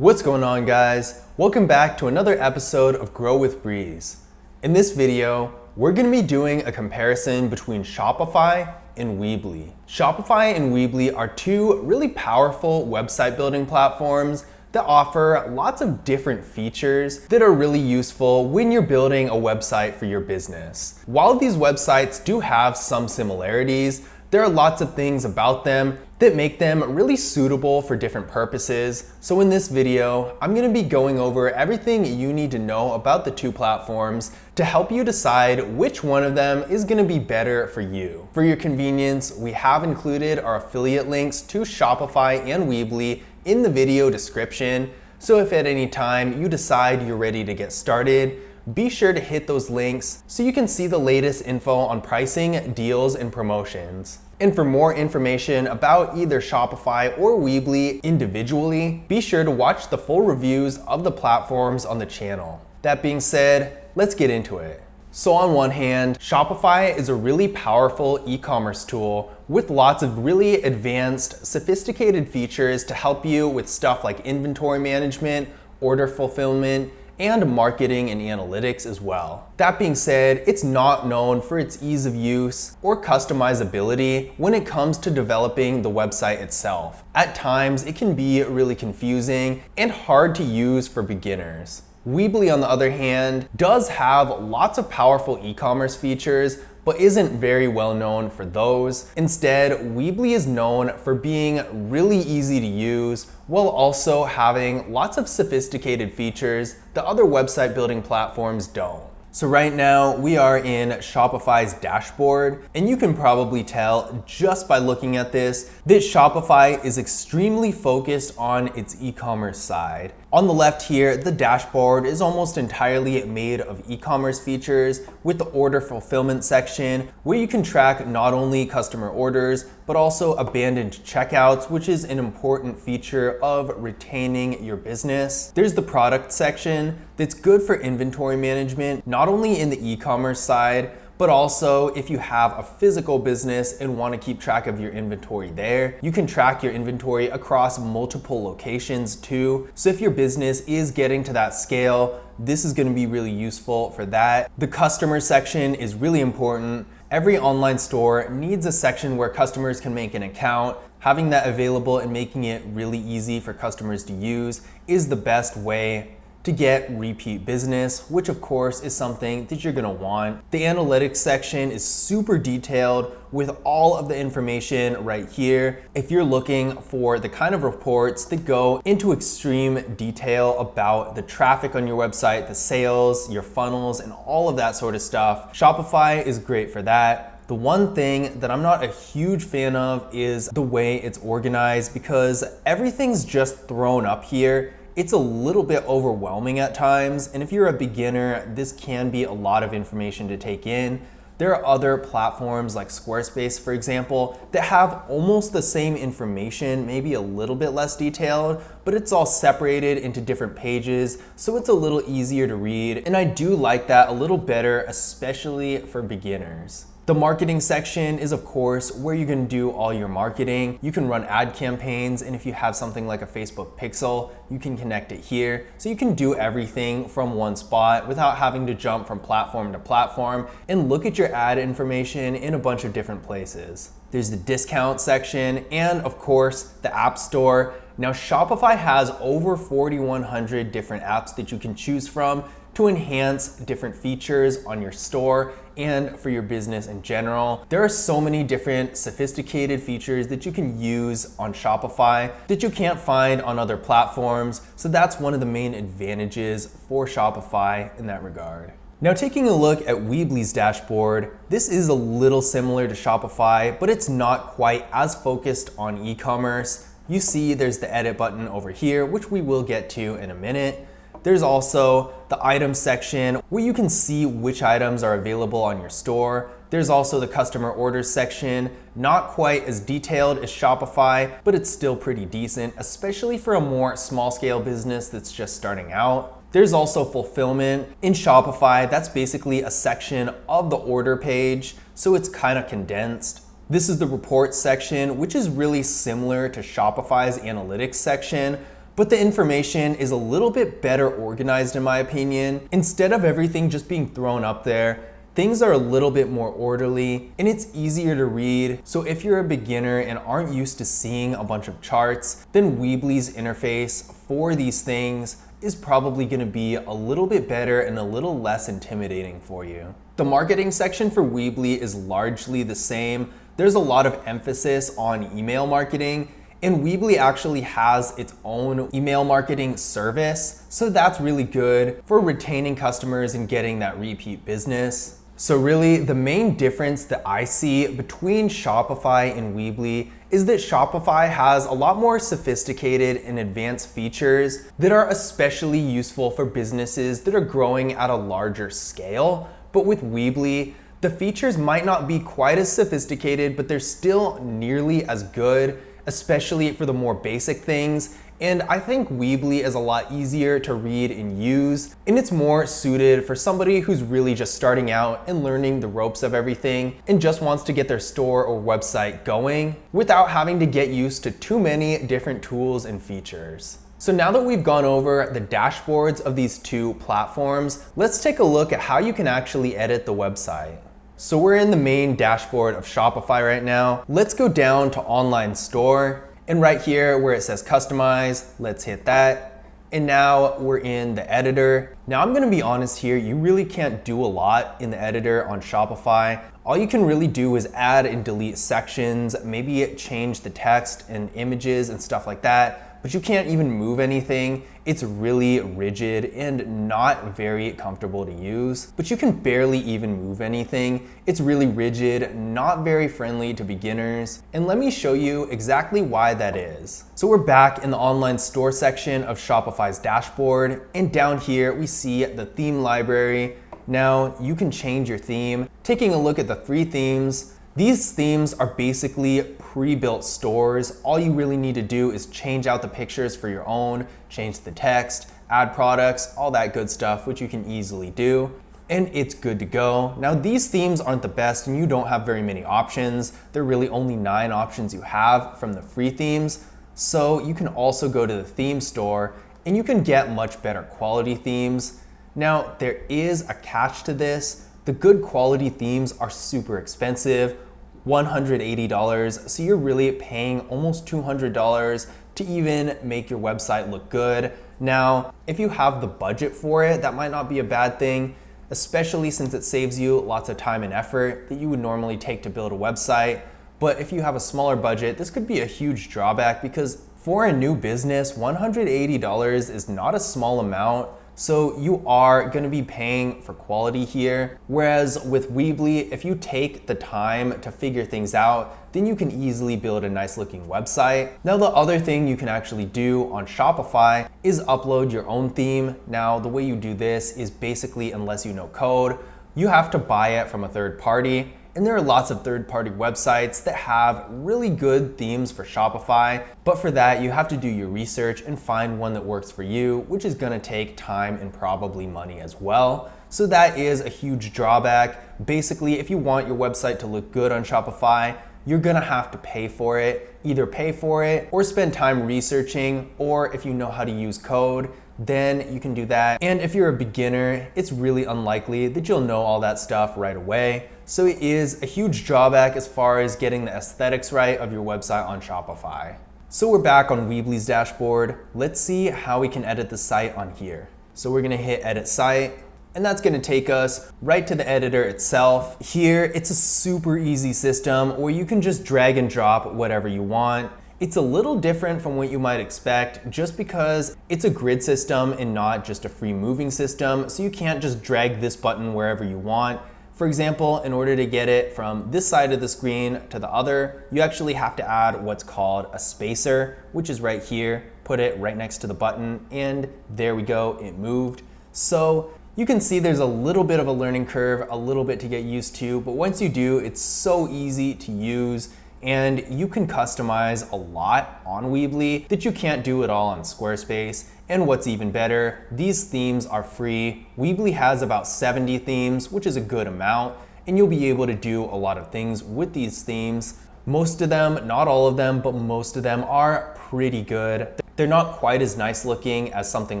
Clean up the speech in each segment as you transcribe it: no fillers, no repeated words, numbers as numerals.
What's going on, guys? Welcome back to another episode of Grow with Breeze. In this video, we're going to be doing a comparison between Shopify and Weebly. Shopify and Weebly are two really powerful website building platforms that offer lots of different features that are really useful when you're building a website for your business. While these websites do have some similarities, there are lots of things about them that make them really suitable for different purposes. So in this video, I'm going to be going over everything you need to know about the two platforms to help you decide which one of them is going to be better for you. For your convenience, we have included our affiliate links to Shopify and Weebly in the video description. So if at any time you decide you're ready to get started, be sure to hit those links so you can see the latest info on pricing, deals, and promotions. And for more information about either Shopify or Weebly individually, be sure to watch the full reviews of the platforms on the channel. That being said, let's get into it. So on one hand, Shopify is a really powerful e-commerce tool with lots of really advanced, sophisticated features to help you with stuff like inventory management, order fulfillment, and marketing and analytics as well. That being said, it's not known for its ease of use or customizability when it comes to developing the website itself. At times, it can be really confusing and hard to use for beginners. Weebly, on the other hand, does have lots of powerful e-commerce features, but isn't very well known for those. Instead, Weebly is known for being really easy to use while also having lots of sophisticated features that other website building platforms don't. So right now we are in Shopify's dashboard, and you can probably tell just by looking at this that Shopify is extremely focused on its e-commerce side. On the left here, the dashboard is almost entirely made of e-commerce features with the order fulfillment section where you can track not only customer orders, but also abandoned checkouts, which is an important feature of retaining your business. There's the product section that's good for inventory management, not only in the e-commerce side, but also if you have a physical business and want to keep track of your inventory there. You can track your inventory across multiple locations too. So if your business is getting to that scale, this is going to be really useful for that. The customer section is really important. Every online store needs a section where customers can make an account. Having that available and making it really easy for customers to use is the best way to get repeat business, which of course is something that you're gonna want. The analytics section is super detailed with all of the information right here. If you're looking for the kind of reports that go into extreme detail about the traffic on your website, the sales, your funnels, and all of that sort of stuff, Shopify is great for that. The one thing that I'm not a huge fan of is the way it's organized, because everything's just thrown up here. It's a little bit overwhelming at times, and if you're a beginner, this can be a lot of information to take in. There are other platforms like Squarespace, for example, that have almost the same information, maybe a little bit less detailed, but it's all separated into different pages, so it's a little easier to read, and I do like that a little better, especially for beginners. The marketing section is, of course, where you can do all your marketing. You can run ad campaigns, and if you have something like a Facebook pixel, you can connect it here. So you can do everything from one spot without having to jump from platform to platform and look at your ad information in a bunch of different places. There's the discount section and, of course, the App Store. Now, Shopify has over 4,100 different apps that you can choose from to enhance different features on your store and for your business in general. There are so many different sophisticated features that you can use on Shopify that you can't find on other platforms. So that's one of the main advantages for Shopify in that regard. Now, taking a look at Weebly's dashboard, this is a little similar to Shopify, but it's not quite as focused on e-commerce. You see there's the edit button over here, which we will get to in a minute. There's also the items section where you can see which items are available on your store. There's also the customer orders section, not quite as detailed as Shopify, but it's still pretty decent, especially for a more small scale business that's just starting out. There's also fulfillment. In Shopify, that's basically a section of the order page, so it's kind of condensed. This is the reports section, which is really similar to Shopify's analytics section, but the information is a little bit better organized in my opinion. Instead of everything just being thrown up there, things are a little bit more orderly and it's easier to read. So if you're a beginner and aren't used to seeing a bunch of charts, then Weebly's interface for these things is probably going to be a little bit better and a little less intimidating for you. The marketing section for Weebly is largely the same. There's a lot of emphasis on email marketing, and Weebly actually has its own email marketing service, so that's really good for retaining customers and getting that repeat business. So really, the main difference that I see between Shopify and Weebly is that Shopify has a lot more sophisticated and advanced features that are especially useful for businesses that are growing at a larger scale. But with Weebly, the features might not be quite as sophisticated, but they're still nearly as good, especially for the more basic things. And I think Weebly is a lot easier to read and use, and it's more suited for somebody who's really just starting out and learning the ropes of everything and just wants to get their store or website going without having to get used to too many different tools and features. So now that we've gone over the dashboards of these two platforms, let's take a look at how you can actually edit the website. So we're in the main dashboard of Shopify right now. Let's go down to online store. And right here where it says customize, let's hit that. And now we're in the editor. Now I'm gonna be honest here, you really can't do a lot in the editor on Shopify. All you can really do is add and delete sections, maybe change the text and images and stuff like that, but you can't even move anything. It's really rigid and not very comfortable to use, but you can barely even move anything. It's really rigid, not very friendly to beginners. And let me show you exactly why that is. So we're back in the online store section of Shopify's dashboard, and down here we see the theme library. Now you can change your theme. Taking a look at the free themes, these themes are basically pre-built stores. All you really need to do is change out the pictures for your own, change the text, add products, all that good stuff, which you can easily do, and it's good to go. Now these themes aren't the best and you don't have very many options. There are really only 9 options you have from the free themes. So you can also go to the theme store and you can get much better quality themes. Now there is a catch to this. The good quality themes are super expensive, $180, so you're really paying almost $200 to even make your website look good. Now, if you have the budget for it, that might not be a bad thing, especially since it saves you lots of time and effort that you would normally take to build a website. But if you have a smaller budget, this could be a huge drawback because for a new business, $180 is not a small amount. So you are going to be paying for quality here. Whereas with Weebly, if you take the time to figure things out, then you can easily build a nice looking website. Now the other thing you can actually do on Shopify is upload your own theme. Now the way you do this is basically, unless you know code, you have to buy it from a third party. And there are lots of third-party websites that have really good themes for Shopify, but for that you have to do your research and find one that works for you, which is gonna take time and probably money as well. So that is a huge drawback. Basically, if you want your website to look good on Shopify, you're gonna have to pay for it. Either pay for it or spend time researching, or if you know how to use code, then you can do that. And if you're a beginner, it's really unlikely that you'll know all that stuff right away. So it is a huge drawback as far as getting the aesthetics right of your website on Shopify. So we're back on Weebly's dashboard. Let's see how we can edit the site on here. So we're gonna hit edit site, and that's gonna take us right to the editor itself. Here, it's a super easy system where you can just drag and drop whatever you want. It's a little different from what you might expect just because it's a grid system and not just a free moving system. So you can't just drag this button wherever you want. For example, in order to get it from this side of the screen to the other, you actually have to add what's called a spacer, which is right here. Put it right next to the button, and there we go, it moved. So you can see there's a little bit of a learning curve, a little bit to get used to, but once you do, it's so easy to use. And you can customize a lot on Weebly that you can't do at all on Squarespace. And what's even better, these themes are free. Weebly has about 70 themes, which is a good amount, and you'll be able to do a lot of things with these themes. Most of them, not all of them, but most of them are pretty good. They're not quite as nice looking as something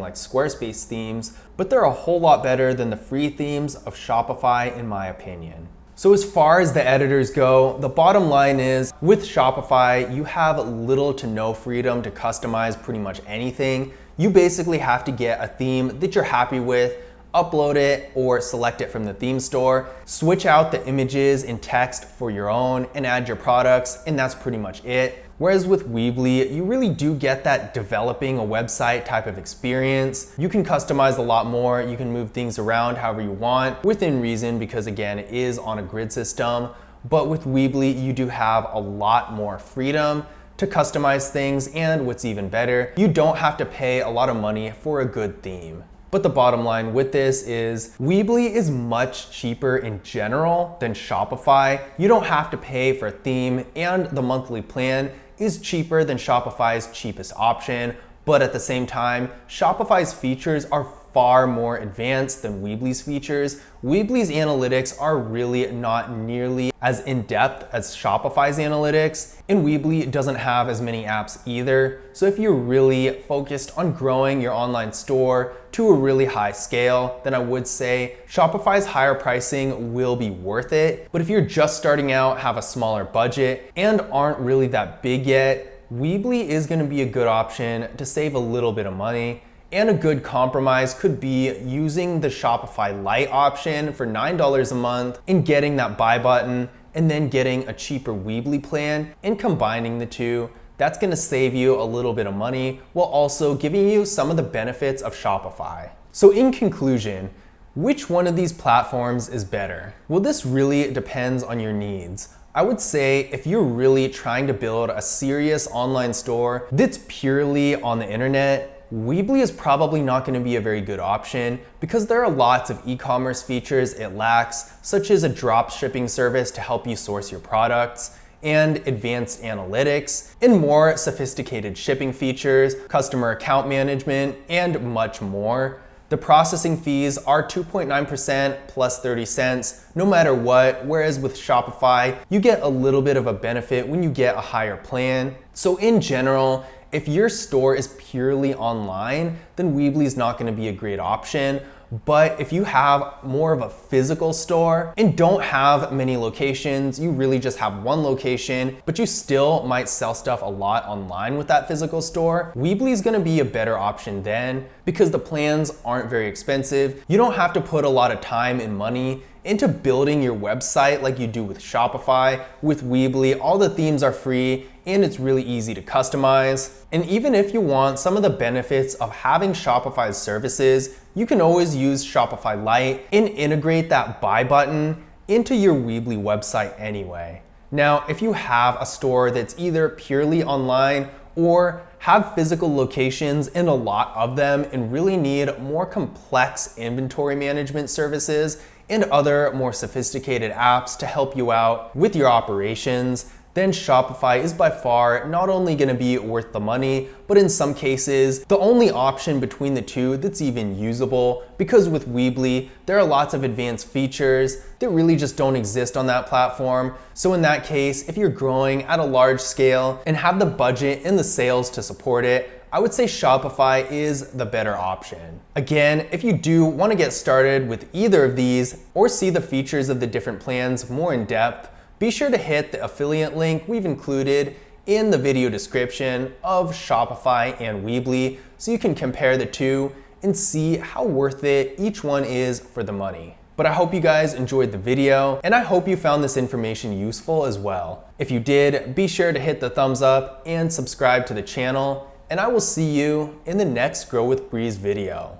like Squarespace themes, but they're a whole lot better than the free themes of Shopify in my opinion. So as far as the editors go, the bottom line is with Shopify, you have little to no freedom to customize pretty much anything. You basically have to get a theme that you're happy with, upload it or select it from the theme store, switch out the images and text for your own and add your products, and that's pretty much it. Whereas with Weebly, you really do get that developing a website type of experience. You can customize a lot more, you can move things around however you want, within reason, because again, it is on a grid system. But with Weebly, you do have a lot more freedom to customize things, and what's even better, you don't have to pay a lot of money for a good theme. But the bottom line with this is Weebly is much cheaper in general than Shopify. You don't have to pay for a theme, and the monthly plan is cheaper than Shopify's cheapest option. But at the same time, Shopify's features are far more advanced than Weebly's features. Weebly's analytics are really not nearly as in-depth as Shopify's analytics, and Weebly doesn't have as many apps either. So if you're really focused on growing your online store to a really high scale, then I would say Shopify's higher pricing will be worth it. But if you're just starting out, have a smaller budget, and aren't really that big yet, Weebly is going to be a good option to save a little bit of money. And a good compromise could be using the Shopify Lite option for $9 a month and getting that buy button, and then getting a cheaper Weebly plan and combining the two. That's gonna save you a little bit of money while also giving you some of the benefits of Shopify. So in conclusion, which one of these platforms is better? Well, this really depends on your needs. I would say if you're really trying to build a serious online store that's purely on the internet, Weebly is probably not going to be a very good option because there are lots of e-commerce features it lacks, such as a drop shipping service to help you source your products, and advanced analytics, and more sophisticated shipping features, customer account management, and much more. The processing fees are 2.9% plus 30 cents no matter what, whereas with Shopify, you get a little bit of a benefit when you get a higher plan. So in general, if your store is purely online, then Weebly is not going to be a great option. But if you have more of a physical store and don't have many locations, you really just have one location, but you still might sell stuff a lot online with that physical store, Weebly is going to be a better option then because the plans aren't very expensive. You don't have to put a lot of time and money into building your website like you do with Shopify. With Weebly, all the themes are free and it's really easy to customize. And even if you want some of the benefits of having Shopify's services, you can always use Shopify Lite and integrate that buy button into your Weebly website anyway. Now, if you have a store that's either purely online or have physical locations and a lot of them and really need more complex inventory management services and other more sophisticated apps to help you out with your operations, then Shopify is by far not only going to be worth the money, but in some cases, the only option between the two that's even usable, because with Weebly, there are lots of advanced features that really just don't exist on that platform. So in that case, if you're growing at a large scale and have the budget and the sales to support it, I would say Shopify is the better option. Again, if you do want to get started with either of these or see the features of the different plans more in depth, be sure to hit the affiliate link we've included in the video description of Shopify and Weebly so you can compare the two and see how worth it each one is for the money. But I hope you guys enjoyed the video, and I hope you found this information useful as well. If you did, be sure to hit the thumbs up and subscribe to the channel, and I will see you in the next Grow with Breeze video.